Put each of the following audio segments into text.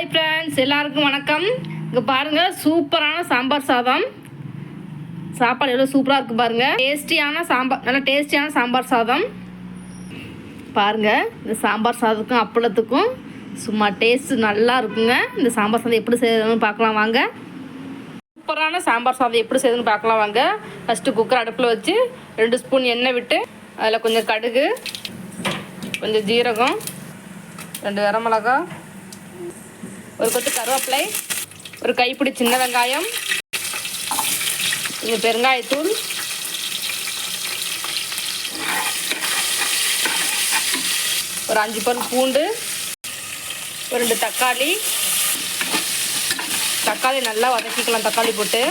Hi friends, எல்லாருக்கும் வணக்கம். இங்கே பாருங்கள், சூப்பரான சாம்பார் சாதம். சாப்பாடு எவ்வளோ சூப்பராக இருக்குது பாருங்கள். டேஸ்டியான சாம்பார், நல்லா டேஸ்டியான சாம்பார் சாதம் பாருங்கள். இந்த சாம்பார் சாதத்துக்கும் அப்பளத்துக்கும் சும்மா டேஸ்ட்டு நல்லா இருக்குங்க. இந்த சாம்பார் சாதம் எப்படி செய்யணும்னு பார்க்கலாம் வாங்க. சூப்பரான சாம்பார் சாதம் எப்படி செய்யணும்னு பார்க்கலாம் வாங்க. ஃபஸ்ட்டு குக்கர் அடுப்பில் வச்சு 2 ஸ்பூன் எண்ணெய் விட்டு அதில் கொஞ்சம் கடுகு, கொஞ்சம் ஜீரகம், 2 வரமிளகாய், ஒரு கொத்து கருவேப்பிலை, ஒரு கைப்பிடி சின்ன வெங்காயம், கொஞ்சம் பெருங்காயத்தூள், ஒரு 5 பல் பூண்டு, ஒரு 2 தக்காளி நல்லா வதக்கிக்கலாம். தக்காளி போட்டு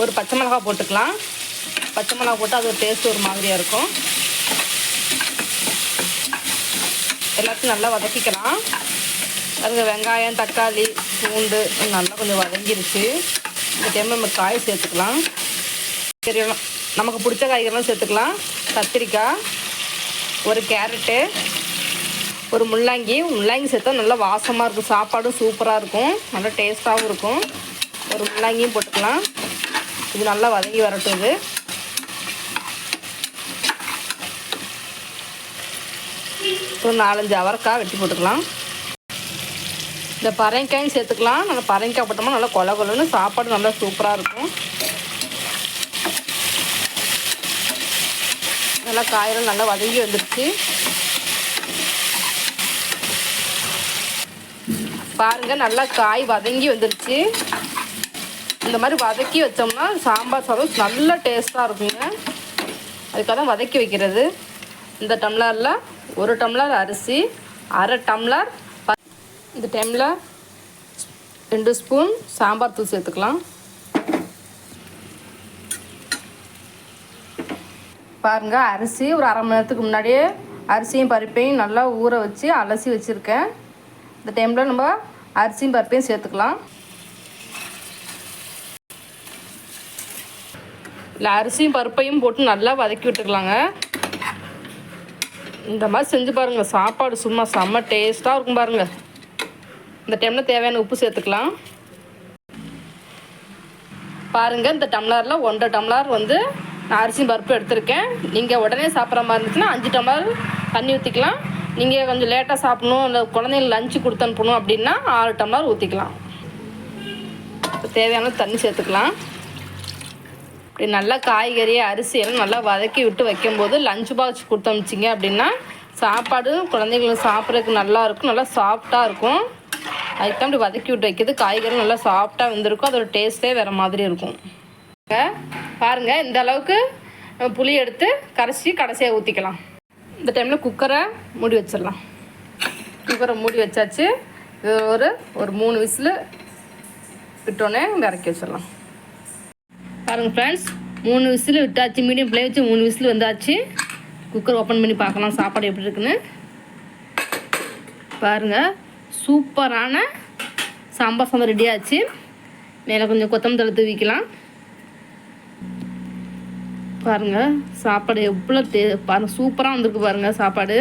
ஒரு பச்சை மிளகாய் போட்டுக்கலாம். பச்சை மிளகாய் போட்டு அது ஒரு டேஸ்ட் ஒரு மாதிரியாக இருக்கும். எல்லாத்தையும் நல்லா வதக்கிக்கலாம். அதுங்க வெங்காயம், தக்காளி, பூண்டு நல்லா கொஞ்சம் வதங்கிருச்சு. இந்த டைம் நம்ம காய் சேர்த்துக்கலாம். தெரியலாம், நமக்கு பிடிச்ச காய்கறிலாம் சேர்த்துக்கலாம். கத்திரிக்காய், ஒரு கேரட்டு, ஒரு முள்ளங்கி சேர்த்தா நல்லா வாசமாக இருக்கும். சாப்பாடும் சூப்பராக இருக்கும், நல்லா டேஸ்ட்டாகவும் இருக்கும். ஒரு முள்ளங்கியும் போட்டுக்கலாம். இது நல்லா வதங்கி வரட்டும். இது ஒரு 4-5 அவரைக்காய் வெட்டி போட்டுக்கலாம். இந்த பரங்காயும் சேர்த்துக்கலாம். நல்லா பரங்காய் போட்டோம்னா நல்லா கொலன்னு சாப்பாடு நல்லா சூப்பராக இருக்கும். நல்லா காயெல்லாம் நல்லா வதங்கி வந்துடுச்சு பாருங்கள். நல்லா காய் வதங்கி வந்துடுச்சு. இந்த மாதிரி வதக்கி வச்சோம்னா சாம்பார் சாதம் நல்ல டேஸ்ட்டாக இருக்குங்க. அதுக்காக தான் வதக்கி வைக்கிறது. இந்த டம்ளரில் 1 டம்ளர் அரிசி, 1/2 டம்ளர், இந்த டைமில் 2 ஸ்பூன் சாம்பார் தூள் சேர்த்துக்கலாம். பாருங்கள், அரிசி ஒரு 1/2 மணி நேரத்துக்கு முன்னாடியே அரிசியும் பருப்பையும் நல்லா ஊற வச்சு அலசி வச்சுருக்கேன். இந்த டைமில் நம்ம அரிசியும் பருப்பையும் சேர்த்துக்கலாம். இல்லை, அரிசியும் பருப்பையும் போட்டு நல்லா வதக்கி விட்டுக்கலாங்க. இந்த மாதிரி செஞ்சு பாருங்கள், சாப்பாடு சும்மா செம்ம டேஸ்ட்டாக இருக்கும் பாருங்கள். இந்த டைமில் தேவையான உப்பு சேர்த்துக்கலாம். பாருங்கள், இந்த டம்ளரில் 1.5 டம்ளர் நான் அரிசியும் பருப்பு எடுத்திருக்கேன். நீங்கள் உடனே சாப்பிட்ற மாதிரி இருந்துச்சுன்னா 5 டம்ளர் தண்ணி ஊற்றிக்கலாம். நீங்கள் கொஞ்சம் லேட்டாக சாப்பிடணும், இல்லை குழந்தைங்களுக்கு லஞ்சு கொடுத்து அனுப்பணும் அப்படின்னா 6 டம்ளர் ஊற்றிக்கலாம். தேவையான தண்ணி சேர்த்துக்கலாம். இப்படி நல்லா காய்கறி, அரிசி எல்லாம் நல்லா வதக்கி விட்டு வைக்கும்போது லஞ்ச் பாக்ஸ் கொடுத்து அனுப்பிச்சிங்க அப்படின்னா சாப்பாடு குழந்தைங்களுக்கு சாப்பிட்றதுக்கு நல்லாயிருக்கும், நல்லா சாஃப்டாக இருக்கும். அதுக்கு தான் இப்படி வதக்கி விட்டு வைக்கிறது. காய்கறி நல்லா சாஃப்டாக வெந்திருக்கும், அதோட டேஸ்ட்டே வேறு மாதிரி இருக்கும். பாருங்கள், இந்த அளவுக்கு புளி எடுத்து கடைசியாக ஊற்றிக்கலாம். இந்த டைமில் குக்கரை மூடி வச்சிடலாம். குக்கரை மூடி வச்சாச்சு. இது ஒரு 3 விசில் விட்டோன்னே இறக்கி வச்சிடலாம். பாருங்கள் ஃப்ரெண்ட்ஸ், 3 விசில் விட்டாச்சு. மீடியம் ஃப்ளேம் வச்சு 3 விசில் வந்தாச்சு. குக்கர் ஓப்பன் பண்ணி பார்க்கலாம் சாப்பாடு எப்படி இருக்குன்னு. பாருங்கள், சூப்பரான சாம்பார் சாதம் ரெடி ஆச்சு. மேலே கொஞ்சம் கொத்தமல்லி தழை தூவிக்கலாம். பாருங்கள், சாப்பாடு எவ்வளோ பாருங்கள் சூப்பராக வந்திருக்கு பாருங்கள் சாப்பாடு.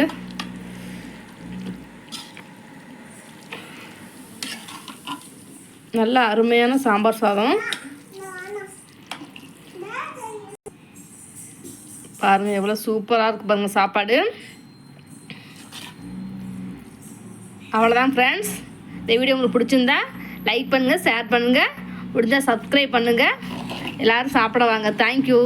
நல்ல அருமையான சாம்பார் சாதம் பாருங்கள், எவ்வளோ சூப்பராக இருக்குது பாருங்கள் சாப்பாடு. அவ்வளோதான் ஃப்ரெண்ட்ஸ். இந்த வீடியோ உங்களுக்கு பிடிச்சிருந்தா லைக் பண்ணுங்கள், ஷேர் பண்ணுங்கள், முடிஞ்சால் சப்ஸ்கிரைப் பண்ணுங்கள். எல்லோரும் சாப்பிட வாங்க. தேங்க்யூ.